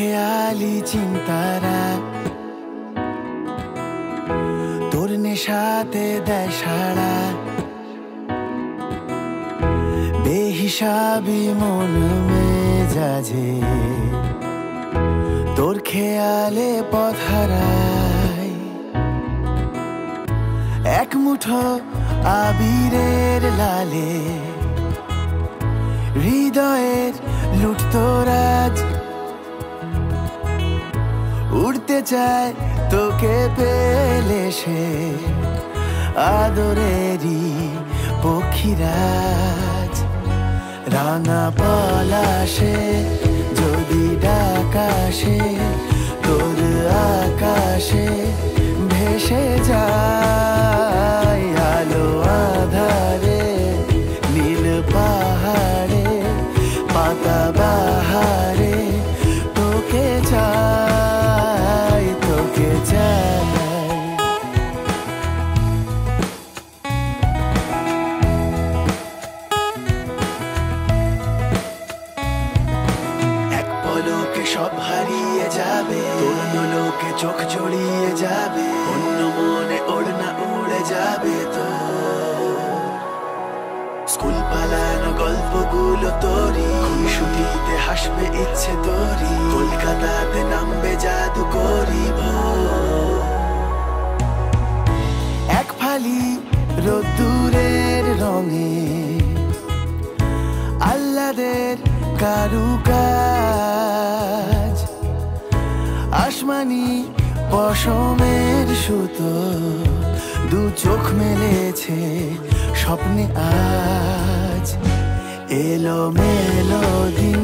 খেয়ালি চিন্তারা তোর নেশাতে দেয় সাড়া, বেহিসাবি মন মেজাজে তোর খেয়ালে পথ হারায়। এক মুঠো আবিরের লালে হৃদয়ের লুটতরাজ, উড়তে চায় তোকে পেলে সে আদরেরই পক্ষীরাজ। রাঙা পলাশে যদি ডাকাশে তোর আকাশে ভেসে যায়, আলো আধারে নীল পাহাড়ে পাতা বাহারে তোকে চাই, তোকে চাই। এক পলকে সব হারিয়ে যাবে, অন্য লোকে চোখ জড়িয়ে যাবে, অন্য মনে ওড়না উড়ে যাবে তো। স্কুল পালানো গল্পগুলো তোরই, খুশিতে হাসবে ইচ্ছে তোরই, কলকাতাতে নামবে জাদু করি এক ফালি রোদ্দুরের রঙে আহ্লাদের কারুকাজ, আসমানি পশমের সুতো দু চোখ মেলেছে স্বপ্নে আজ। এলো মেলো দিন